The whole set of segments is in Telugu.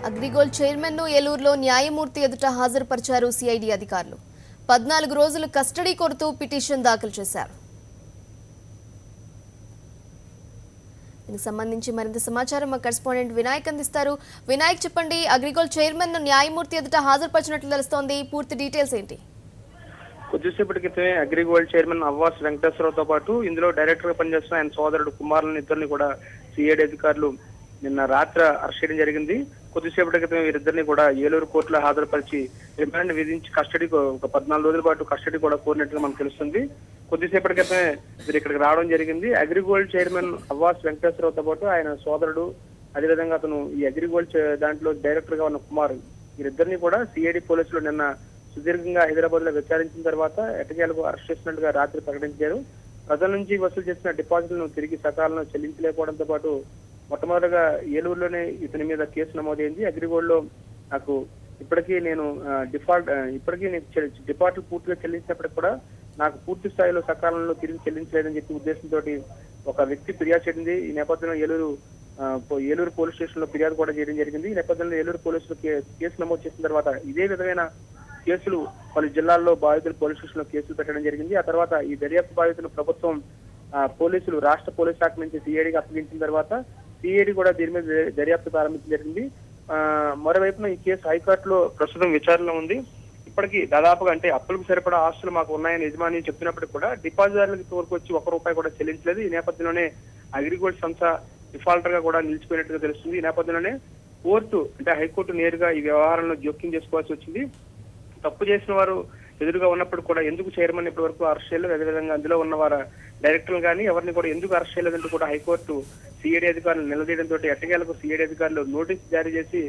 అగ్రిగోల్డ్ చైర్మన్ ను ఏలూరులో న్యాయమూర్తి ఎదుట హాజరుపరిచారు సిఐడి అధికారులు. 14 రోజులు కస్టడీ కోరుతూ పిటిషన్ దాఖలు చేశారు. దీనికి సంబంధించి మరింత సమాచారం మా కరెస్పాండెంట్ వినాయక్ అందిస్తారు. వినాయక్, చెప్పండి, అగ్రిగోల్డ్ చైర్మన్ ను న్యాయమూర్తి ఎదుట హాజరుపరిచినట్లు తెలుస్తోంది. పూర్తి డీటెయిల్స్ ఏంటి? కొద్దిసేపటి క్రితమే అగ్రిగోల్డ్ చైర్మన్ అవ్వాస్ వెంకటేశ్వరరావుతో పాటు ఇందులో డైరెక్టర్ గా పనిచేస్తున్న ఆయన సోదరుడు కుమారులను ఇద్దరిని కూడా సిఐడి అధికారులు నిన్న రాత్రి అరెస్ట్ చేయడం జరిగింది. కొద్దిసేపటి క్రితం వీరిద్దరిని కూడా ఏలూరు కోర్టులో హాజరుపరిచి రిమాండ్ విధించి కస్టడీ ఒక 14 రోజుల పాటు కస్టడీ కూడా కోరినట్టుగా మనకు తెలుస్తుంది. కొద్దిసేపటి క్రితమే వీరు ఇక్కడికి రావడం జరిగింది. అగ్రిగోల్డ్ చైర్మన్ అవ్వాస్ వెంకటేశ్వరరావుతో పాటు ఆయన సోదరుడు, అదేవిధంగా అతను ఈ అగ్రిగోల్డ్ దాంట్లో డైరెక్టర్ గా ఉన్న కుమార్, వీరిద్దరిని కూడా సిఐడి పోలీసులు నిన్న సుదీర్ఘంగా హైదరాబాద్ లో విచారించిన తర్వాత ఎట్టకేలకు అరెస్ట్ చేసినట్టుగా రాత్రి ప్రకటించారు. ప్రజల నుంచి వసూలు చేసిన డిపాజిట్లను తిరిగి సకాలంలో చెల్లించలేకపోవడంతో పాటు మొట్టమొదటిగా ఏలూరులోనే ఇతని మీద కేసు నమోదైంది. అగ్రిగోల్డ్ లో నాకు ఇప్పటికీ డిపాజిట్లు పూర్తిగా చెల్లించినప్పటికీ కూడా నాకు పూర్తి స్థాయిలో సకాలంలో తిరిగి చెల్లించలేదని చెప్పి ఉద్దేశంతో ఒక వ్యక్తి ఫిర్యాదు చేసింది. ఈ నేపథ్యంలో ఏలూరు పోలీస్ స్టేషన్ లో ఫిర్యాదు కూడా చేయడం జరిగింది. ఈ నేపథ్యంలో ఏలూరు పోలీసులు కేసు నమోదు చేసిన తర్వాత ఇదే విధమైన కేసులు పలు జిల్లాల్లో బాధితులు పోలీస్ స్టేషన్ లో కేసులు పెట్టడం జరిగింది. ఆ తర్వాత ఈ దర్యాప్తు బాధితులు ప్రభుత్వం పోలీసులు రాష్ట్ర పోలీస్ శాఖ నుంచి సిఐడికి అప్పగించిన తర్వాత సిఐడి కూడా దీని మీద దర్యాప్తు ప్రారంభించడం జరిగింది. మరోవైపున ఈ కేసు హైకోర్టులో ప్రస్తుతం విచారణలో ఉంది. ఇప్పటికీ దాదాపుగా అంటే అప్పులకు సరిపడా ఆస్తులు మాకు ఉన్నాయని యజమాని చెప్తున్నప్పటికీ కూడా డిపాజిటర్లకు తోడుకు వచ్చి ₹1 కూడా చెల్లించలేదు. ఈ నేపథ్యంలోనే అగ్రిగోల్డ్ సంస్థ డిఫాల్టర్ గా కూడా నిలిచిపోయినట్టుగా తెలుస్తుంది. ఈ నేపథ్యంలోనే హైకోర్టు నేరుగా ఈ వ్యవహారంలో జోక్యం చేసుకోవాల్సి వచ్చింది. తప్పు చేసిన వారు ఎదురుగా ఉన్నప్పుడు కూడా ఎందుకు చైర్మన్ ఇప్పటి వరకు అరెస్ట్ చేయలేదు, అదేవిధంగా అందులో ఉన్న వారు డైరెక్టర్లు కానీ ఎవరిని కూడా ఎందుకు అరెస్ట్ చేయలేదంటూ కూడా హైకోర్టు సిఐడి అధికారులు నిలదీయడంతో ఎట్టకేలకు సిఐడి అధికారులు నోటీసు జారీ చేసి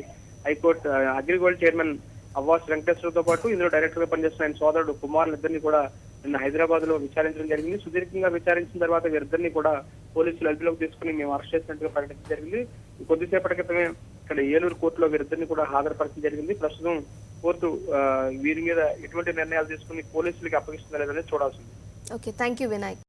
హైకోర్టు అగ్రిగోల్డ్ చైర్మన్ అవ్వాస్ వెంకటేశ్వరతో పాటు ఇందులో డైరెక్టర్ గా పనిచేస్తున్న ఆయన సోదరుడు కుమారులిద్దరిని కూడా నిన్న హైదరాబాద్ లో విచారించడం జరిగింది. సుదీర్ఘంగా విచారించిన తర్వాత వీరిద్దరిని కూడా పోలీసులు అదుపులోకి తీసుకుని మేము అరెస్ట్ చేసినట్టుగా ప్రకటించడం జరిగింది. కొద్దిసేపటి క్రితమే ఇక్కడ ఏలూరు కోర్టులో వీరిద్దరిని కూడా హాజరుపరచడం జరిగింది. ప్రస్తుతం కోర్టు వీరి మీద ఎటువంటి నిర్ణయాలు తీసుకుని పోలీసులకి అప్పగిస్తుందా లేదనేది చూడాల్సింది. Okay, thank you Vinayak.